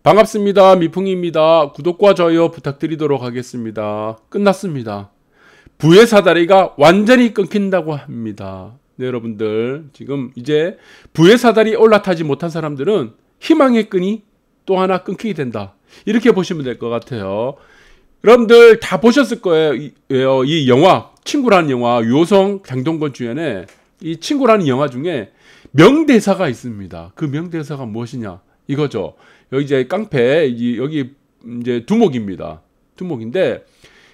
반갑습니다. 미풍입니다. 구독과 좋아요 부탁드리도록 하겠습니다. 끝났습니다. 부의 사다리가 완전히 끊긴다고 합니다. 네, 여러분들 지금 이제 부의 사다리 올라타지 못한 사람들은 희망의 끈이 또 하나 끊기게 된다. 이렇게 보시면 될 것 같아요. 여러분들 다 보셨을 거예요. 이 영화 친구라는 영화, 유호성, 장동건 주연의 이 친구라는 영화 중에 명대사가 있습니다. 그 명대사가 무엇이냐 이거죠. 여기 이제 깡패, 여기 이제 두목입니다. 두목인데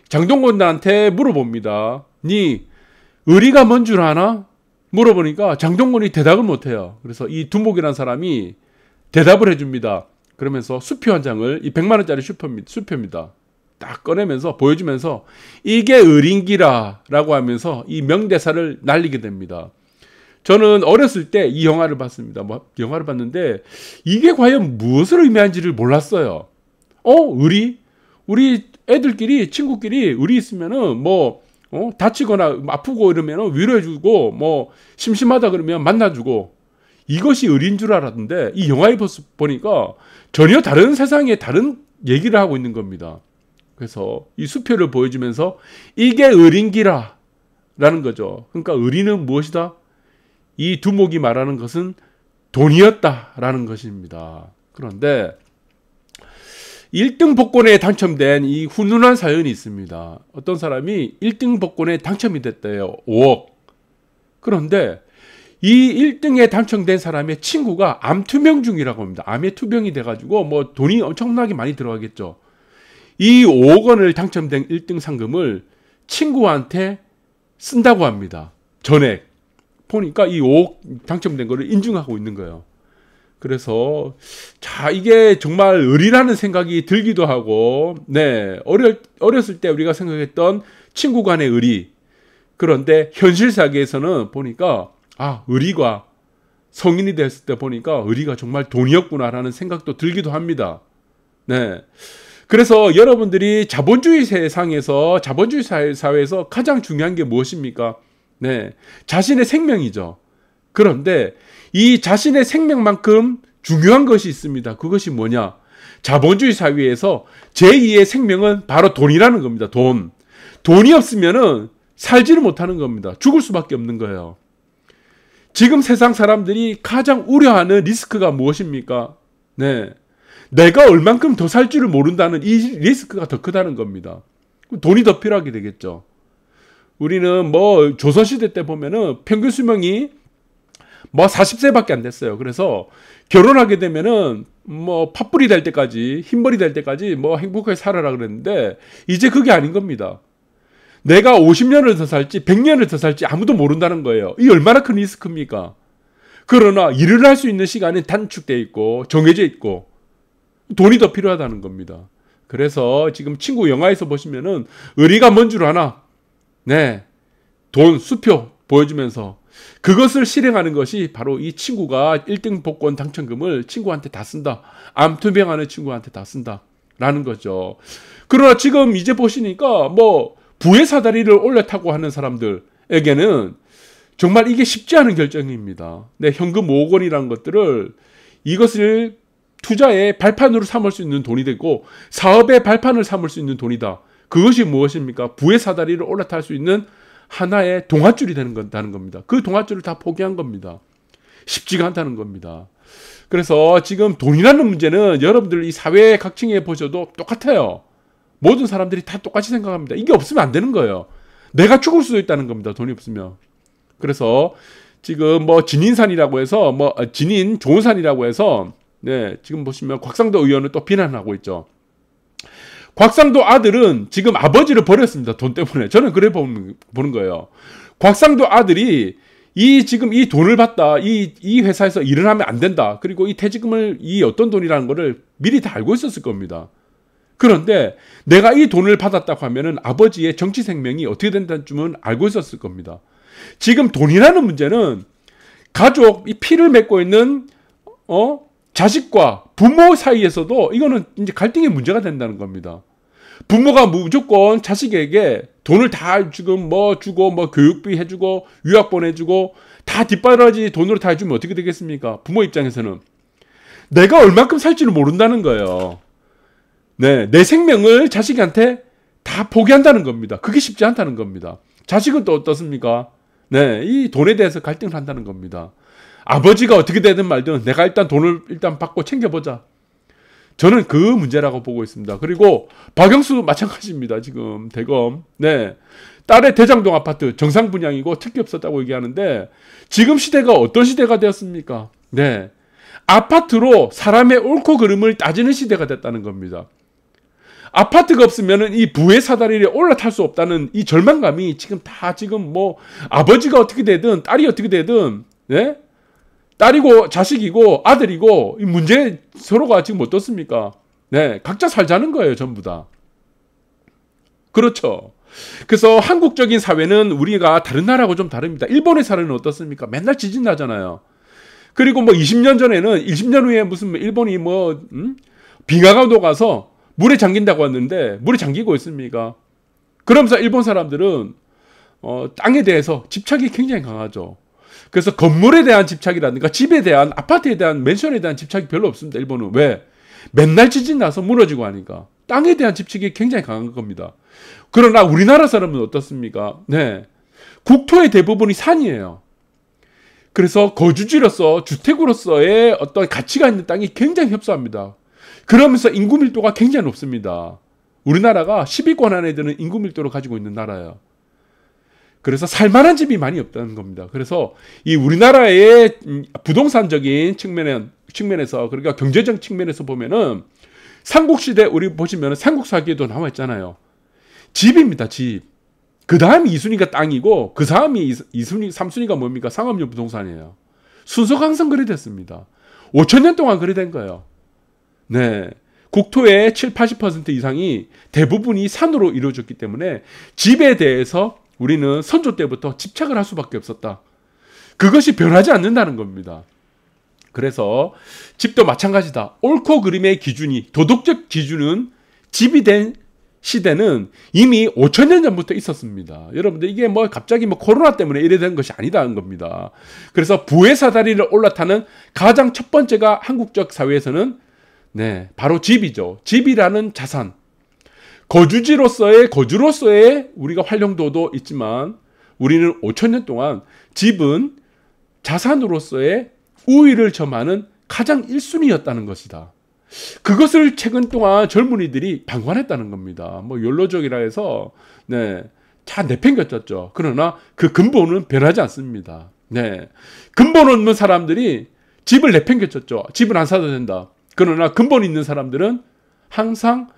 장동건한테 물어봅니다. 니 의리가 뭔 줄 아나? 물어보니까 장동건이 대답을 못해요. 그래서 이 두목이라는 사람이 대답을 해줍니다. 그러면서 수표 한 장을, 이 100만 원짜리 수표입니다. 딱 꺼내면서 보여주면서 이게 의린기라 라고 하면서 이 명대사를 날리게 됩니다. 저는 어렸을 때 이 영화를 봤습니다. 영화를 봤는데 이게 과연 무엇을 의미하는지를 몰랐어요. 의리? 우리 애들끼리, 친구끼리 의리 있으면은 다치거나 아프고 이러면 위로해주고, 심심하다 그러면 만나주고, 이것이 의리인 줄 알았는데 이 영화에 보니까 전혀 다른 세상에 다른 얘기를 하고 있는 겁니다. 그래서 이 수표를 보여주면서 이게 의린기라 라는 거죠. 그러니까 의리는 무엇이다? 이 두목이 말하는 것은 돈이었다라는 것입니다. 그런데 1등 복권에 당첨된 이 훈훈한 사연이 있습니다. 어떤 사람이 1등 복권에 당첨이 됐대요. 5억. 그런데 이 1등에 당첨된 사람의 친구가 암투병 중이라고 합니다. 암에 투병이 돼가지고 돈이 엄청나게 많이 들어가겠죠. 이 5억 원을 당첨된 1등 상금을 친구한테 쓴다고 합니다. 전액. 보니까 이 5억 당첨된 거를 인증하고 있는 거예요. 그래서 이게 정말 의리라는 생각이 들기도 하고, 네, 어렸을 때 우리가 생각했던 친구 간의 의리. 그런데 현실 세계에서는 보니까 의리가 성인이 됐을 때 보니까 의리가 정말 돈이었구나라는 생각도 들기도 합니다. 네. 그래서 여러분들이 자본주의 세상에서, 자본주의 사회에서 가장 중요한 게 무엇입니까? 네, 자신의 생명이죠. 그런데 이 자신의 생명만큼 중요한 것이 있습니다. 그것이 뭐냐? 자본주의 사회에서 제2의 생명은 바로 돈이라는 겁니다. 돈. 돈이 없으면은 살지를 못하는 겁니다. 죽을 수밖에 없는 거예요. 지금 세상 사람들이 가장 우려하는 리스크가 무엇입니까? 네, 내가 얼만큼 더 살 줄을 모른다는 이 리스크가 더 크다는 겁니다. 돈이 더 필요하게 되겠죠. 우리는 조선시대 때 보면은 평균 수명이 40세밖에 안 됐어요. 그래서 결혼하게 되면은 팥불이 될 때까지, 흰벌이 될 때까지 행복하게 살아라 그랬는데 이제 그게 아닌 겁니다. 내가 50년을 더 살지 100년을 더 살지 아무도 모른다는 거예요. 이 얼마나 큰 리스크입니까? 그러나 일을 할 수 있는 시간은 단축되어 있고 정해져 있고 돈이 더 필요하다는 겁니다. 그래서 지금 친구 영화에서 보시면은 의리가 뭔 줄 아나? 네, 돈, 수표 보여주면서 그것을 실행하는 것이 바로 이 친구가 1등 복권 당첨금을 친구한테 다 쓴다. 암투병하는 친구한테 다 쓴다. 라는 거죠. 그러나 지금 이제 보시니까 부의 사다리를 올려타고 하는 사람들에게는 정말 이게 쉽지 않은 결정입니다. 네, 현금 5억 원이라는 것들을 이것을 투자의 발판으로 삼을 수 있는 돈이 되고 사업의 발판을 삼을 수 있는 돈이다. 그것이 무엇입니까? 부의 사다리를 올라탈 수 있는 하나의 동아줄이 된다는 겁니다. 그 동아줄을 다 포기한 겁니다. 쉽지가 않다는 겁니다. 그래서 지금 돈이라는 문제는 여러분들 이 사회 각층에 보셔도 똑같아요. 모든 사람들이 다 똑같이 생각합니다. 이게 없으면 안 되는 거예요. 내가 죽을 수도 있다는 겁니다. 돈이 없으면. 그래서 지금 진인산이라고 해서 진인 좋은 산이라고 해서 네, 지금 보시면 곽상도 의원을 또 비난하고 있죠. 곽상도 아들은 지금 아버지를 버렸습니다. 돈 때문에. 저는 그래 보는 거예요. 곽상도 아들이 지금 이 돈을 받다. 이 회사에서 일을 하면 안 된다. 그리고 이 퇴직금을 어떤 돈이라는 거를 미리 다 알고 있었을 겁니다. 그런데 내가 이 돈을 받았다고 하면은 아버지의 정치 생명이 어떻게 된다는 줄은 알고 있었을 겁니다. 지금 돈이라는 문제는 가족, 이 피를 맺고 있는 자식과 부모 사이에서도 이거는 이제 갈등의 문제가 된다는 겁니다. 부모가 무조건 자식에게 돈을 다 지금 주고 교육비 해주고 유학 보내주고 다 뒷바라지 돈으로 다 해주면 어떻게 되겠습니까? 부모 입장에서는 내가 얼만큼 살지를 모른다는 거예요. 네, 내 생명을 자식한테 다 포기한다는 겁니다. 그게 쉽지 않다는 겁니다. 자식은 또 어떻습니까? 네, 이 돈에 대해서 갈등을 한다는 겁니다. 아버지가 어떻게 되든 말든 내가 일단 돈을 일단 받고 챙겨보자. 저는 그 문제라고 보고 있습니다. 그리고 박영수도 마찬가지입니다. 지금 대검. 네, 딸의 대장동 아파트 정상 분양이고 특기 없었다고 얘기하는데 지금 시대가 어떤 시대가 되었습니까? 네, 아파트로 사람의 옳고 그름을 따지는 시대가 됐다는 겁니다. 아파트가 없으면 이 부의 사다리를 올라탈 수 없다는 이 절망감이 지금 다 지금 뭐 아버지가 어떻게 되든 딸이 어떻게 되든 네? 딸이고 자식이고 아들이고 이 문제 서로가 지금 어떻습니까? 네, 각자 살자는 거예요, 전부 다. 그렇죠. 그래서 한국적인 사회는 우리가 다른 나라하고 좀 다릅니다. 일본의 사회는 어떻습니까? 맨날 지진 나잖아요. 그리고 뭐 20년 전에는 20년 후에 무슨 일본이 뭐 빙하가 녹아서 물에 잠긴다고 했는데 물에 잠기고 있습니까? 그러면서 일본 사람들은 땅에 대해서 집착이 굉장히 강하죠. 그래서 건물에 대한 집착이라든가 집에 대한 아파트에 대한 맨션에 대한 집착이 별로 없습니다. 일본은. 왜? 맨날 지진 나서 무너지고 하니까. 땅에 대한 집착이 굉장히 강한 겁니다. 그러나 우리나라 사람은 어떻습니까? 네, 국토의 대부분이 산이에요. 그래서 거주지로서 주택으로서의 어떤 가치가 있는 땅이 굉장히 협소합니다. 그러면서 인구 밀도가 굉장히 높습니다. 우리나라가 10위권 안에 드는 인구 밀도를 가지고 있는 나라예요. 그래서 살만한 집이 많이 없다는 겁니다. 그래서 이 우리나라의 부동산적인 측면에서 그러니까 경제적 측면에서 보면은 삼국시대 우리 보시면 삼국사기에도 나와 있잖아요. 집입니다. 집. 그 다음이 2순위가 땅이고 그 다음이 2순위, 3순위가 뭡니까? 상업용 부동산이에요. 순서가 항상 그래 됐습니다. 5,000년 동안 그래 된 거예요. 네, 국토의 7, 80% 이상이 대부분이 산으로 이루어졌기 때문에 집에 대해서 우리는 선조 때부터 집착을 할 수밖에 없었다. 그것이 변하지 않는다는 겁니다. 그래서 집도 마찬가지다. 옳고 그름의 기준이 도덕적 기준은 집이 된 시대는 이미 5,000년 전부터 있었습니다. 여러분들 이게 뭐 갑자기 뭐 코로나 때문에 이래 된 것이 아니다는 겁니다. 그래서 부의 사다리를 올라타는 가장 첫 번째가 한국적 사회에서는 네, 바로 집이죠. 집이라는 자산. 거주로서의 우리가 활용도도 있지만 우리는 5,000년 동안 집은 자산으로서의 우위를 점하는 가장 1순위였다는 것이다. 그것을 최근 동안 젊은이들이 방관했다는 겁니다. 뭐 욜로족이라 해서 네, 다 내팽겨쳤죠. 그러나 그 근본은 변하지 않습니다. 네, 근본 없는 사람들이 집을 내팽겨쳤죠. 집은 안 사도 된다. 그러나 근본 있는 사람들은 항상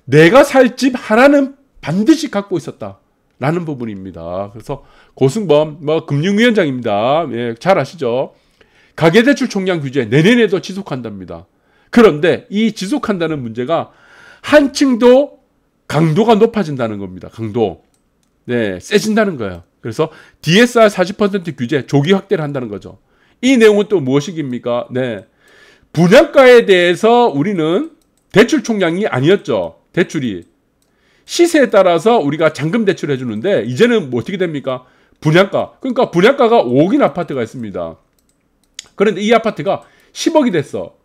내가 살 집 하나는 반드시 갖고 있었다라는 부분입니다. 그래서 고승범 뭐 금융위원장입니다. 예, 잘 아시죠? 가계대출 총량 규제 내년에도 지속한답니다. 그런데 이 지속한다는 문제가 한층 더 강도가 높아진다는 겁니다. 강도. 네, 세진다는 거예요. 그래서 DSR 40% 규제 조기 확대를 한다는 거죠. 이 내용은 또 무엇입니까? 네, 분양가에 대해서 우리는 대출 총량이 아니었죠. 대출이 시세에 따라서 우리가 잔금 대출해 주는데 이제는 뭐 어떻게 됩니까? 분양가. 그러니까 분양가가 5억인 아파트가 있습니다. 그런데 이 아파트가 10억이 됐어.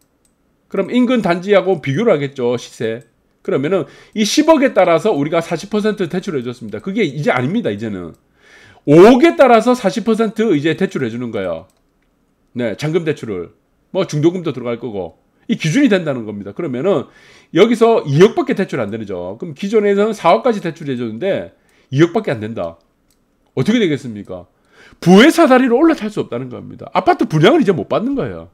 그럼 인근 단지하고 비교를 하겠죠. 시세. 그러면은 이 10억에 따라서 우리가 40% 대출해 줬습니다. 그게 이제 아닙니다. 이제는 5억에 따라서 40% 이제 대출해 주는 거예요. 네, 잔금 대출을. 뭐 중도금도 들어갈 거고. 이 기준이 된다는 겁니다. 그러면은 여기서 2억밖에 대출 안 되죠. 그럼 기존에서는 4억까지 대출해 줬는데 2억밖에 안 된다. 어떻게 되겠습니까? 부의 사다리를 올라탈 수 없다는 겁니다. 아파트 분양을 이제 못 받는 거예요.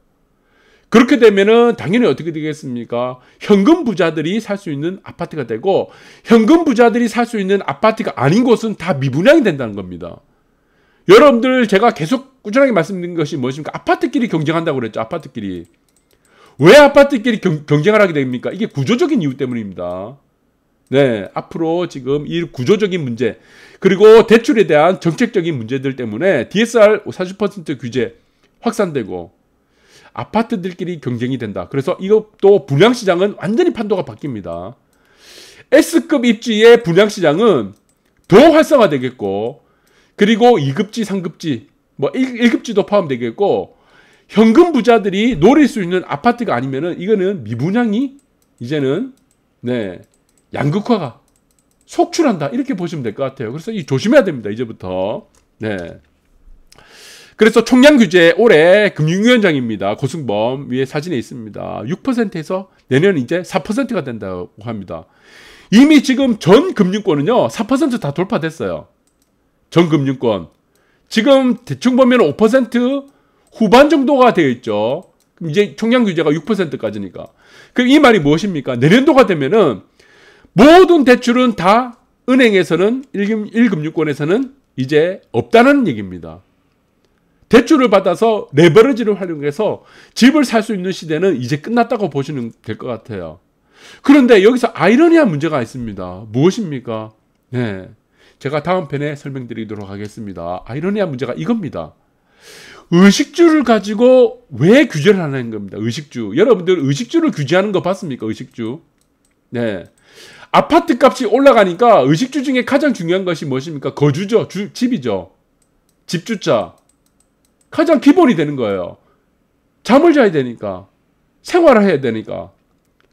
그렇게 되면은 당연히 어떻게 되겠습니까? 현금 부자들이 살 수 있는 아파트가 되고 현금 부자들이 살 수 있는 아파트가 아닌 곳은 다 미분양이 된다는 겁니다. 여러분들 제가 계속 꾸준하게 말씀드린 것이 무엇입니까? 아파트끼리 경쟁한다고 그랬죠. 아파트끼리. 왜 아파트끼리 경쟁을 하게 됩니까? 이게 구조적인 이유 때문입니다. 네, 앞으로 지금 이 구조적인 문제 그리고 대출에 대한 정책적인 문제들 때문에 DSR 40% 규제 확산되고 아파트들끼리 경쟁이 된다. 그래서 이것도 분양시장은 완전히 판도가 바뀝니다. S급 입지의 분양시장은 더 활성화되겠고 그리고 2급지, 3급지, 뭐 1급지도 포함되겠고 현금 부자들이 노릴 수 있는 아파트가 아니면은 이거는 미분양이 이제는 네, 양극화가 속출한다 이렇게 보시면 될 것 같아요. 그래서 이 조심해야 됩니다. 이제부터. 네. 그래서 총량 규제 올해 금융위원장입니다. 고승범 위에 사진에 있습니다. 6%에서 내년 이제 4%가 된다고 합니다. 이미 지금 전 금융권은요 4% 다 돌파됐어요. 전 금융권 지금 대충 보면 5% 후반 정도가 되어 있죠. 그럼 이제 총량 규제가 6%까지니까. 그럼 이 말이 무엇입니까? 내년도가 되면은 모든 대출은 다 은행에서는 1금융권에서는 이제 없다는 얘기입니다. 대출을 받아서 레버리지를 활용해서 집을 살 수 있는 시대는 이제 끝났다고 보시면 될 것 같아요. 그런데 여기서 아이러니한 문제가 있습니다. 무엇입니까? 네, 제가 다음 편에 설명드리도록 하겠습니다. 아이러니한 문제가 이겁니다. 의식주를 가지고 왜 규제를 하는 겁니다. 의식주. 여러분들 의식주를 규제하는 거 봤습니까? 의식주. 네. 아파트 값이 올라가니까 의식주 중에 가장 중요한 것이 무엇입니까? 거주죠. 집이죠. 집주자. 가장 기본이 되는 거예요. 잠을 자야 되니까. 생활을 해야 되니까.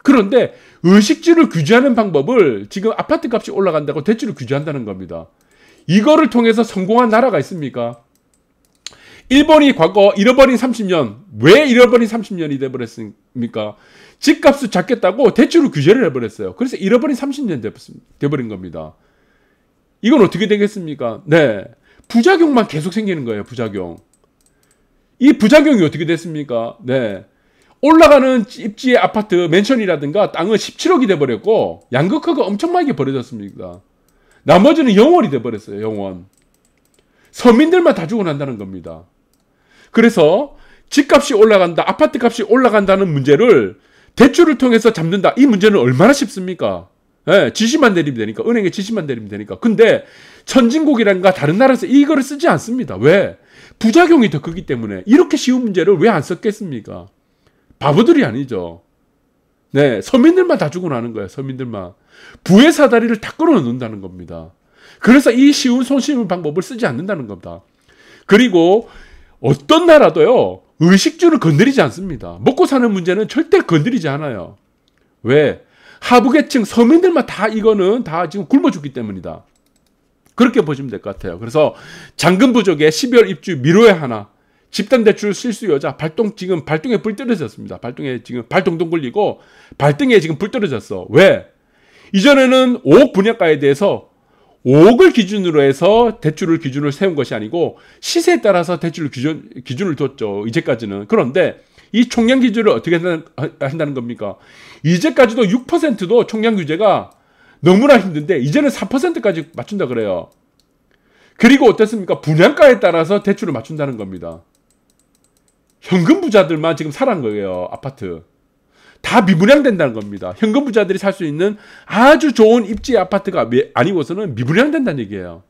그런데 의식주를 규제하는 방법을 지금 아파트 값이 올라간다고 대출을 규제한다는 겁니다. 이거를 통해서 성공한 나라가 있습니까? 일본이 과거 잃어버린 30년. 왜 잃어버린 30년이 돼버렸습니까? 집값을 잡겠다고 대출을 규제를 해버렸어요. 그래서 잃어버린 30년 돼버린 겁니다. 이건 어떻게 되겠습니까? 네, 부작용만 계속 생기는 거예요. 부작용. 이 부작용이 어떻게 됐습니까? 네, 올라가는 입지의 아파트, 맨션이라든가 땅은 17억이 돼버렸고 양극화가 엄청나게 벌어졌습니다. 나머지는 영원이 돼버렸어요. 영원. 서민들만 다 주고 난다는 겁니다. 그래서 집값이 올라간다, 아파트 값이 올라간다는 문제를 대출을 통해서 잡는다. 이 문제는 얼마나 쉽습니까? 네, 지시만 내리면 되니까. 은행에 지시만 내리면 되니까. 근데 선진국이라든가 다른 나라에서 이거를 쓰지 않습니다. 왜? 부작용이 더 크기 때문에. 이렇게 쉬운 문제를 왜 안 썼겠습니까? 바보들이 아니죠. 네, 서민들만 다 주고 나는 거예요. 서민들만. 부의 사다리를 다 끌어놓는다는 겁니다. 그래서 이 쉬운 손쉬운 방법을 쓰지 않는다는 겁니다. 그리고 어떤 나라도요, 의식주를 건드리지 않습니다. 먹고 사는 문제는 절대 건드리지 않아요. 왜? 하부계층 서민들만 다 이거는 다 지금 굶어 죽기 때문이다. 그렇게 보시면 될 것 같아요. 그래서 잔금 부족에 12월 입주 미뤄야 하나, 집단대출 실수요자 지금 발등에 불 떨어졌습니다. 발등에 지금 발동동 걸리고 발등에 지금 불 떨어졌어. 왜? 이전에는 5억 분양가에 대해서 5억을 기준으로 해서 대출을 기준을 세운 것이 아니고 시세에 따라서 대출 기준을 뒀죠. 이제까지는. 그런데 이 총량 기준을 어떻게 한다는 겁니까? 이제까지도 6%도 총량 규제가 너무나 힘든데 이제는 4%까지 맞춘다 그래요. 그리고 어떻습니까? 분양가에 따라서 대출을 맞춘다는 겁니다. 현금 부자들만 지금 사란 거예요. 아파트. 다 미분양된다는 겁니다. 현금 부자들이 살 수 있는 아주 좋은 입지의 아파트가 아니고서는 미분양된다는 얘기예요.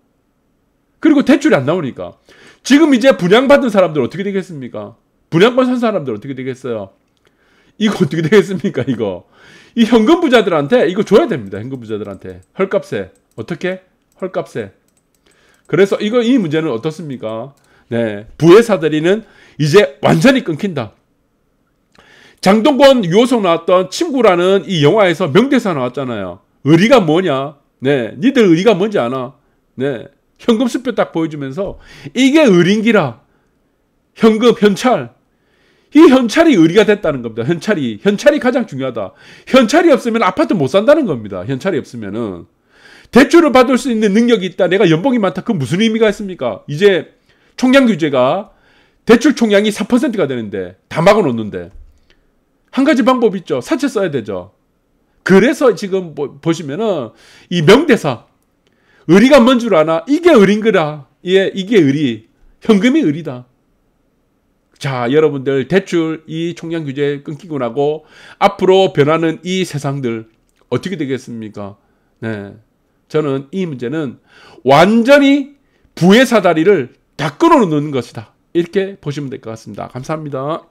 그리고 대출이 안 나오니까. 지금 이제 분양받은 사람들 어떻게 되겠습니까? 분양권 산 사람들 어떻게 되겠어요? 이거 어떻게 되겠습니까? 이거. 이 현금 부자들한테 이거 줘야 됩니다. 현금 부자들한테. 헐값에. 어떻게? 헐값에. 그래서 이 문제는 어떻습니까? 네. 부의 사다리는 이제 완전히 끊긴다. 장동건 유호성 나왔던 친구라는 이 영화에서 명대사 나왔잖아요. 의리가 뭐냐? 네, 니들 의리가 뭔지 아나? 네, 현금 수표 딱 보여주면서 이게 의리인기라. 현금, 현찰. 이 현찰이 의리가 됐다는 겁니다. 현찰이 가장 중요하다. 현찰이 없으면 아파트 못 산다는 겁니다. 현찰이 없으면은. 대출을 받을 수 있는 능력이 있다. 내가 연봉이 많다. 그건 무슨 의미가 있습니까? 이제 총량 규제가 대출 총량이 4%가 되는데 다 막아놓는데. 한 가지 방법이 있죠. 사채 써야 되죠. 그래서 지금 보시면은 이 명대사 의리가 뭔 줄 아나? 이게 의리인거라. 이게 의리. 현금이 의리다. 자, 여러분들 대출 이 총량 규제 끊기고 나고 앞으로 변하는 이 세상들 어떻게 되겠습니까? 네, 저는 이 문제는 완전히 부의 사다리를 다 끊어놓는 것이다. 이렇게 보시면 될 것 같습니다. 감사합니다.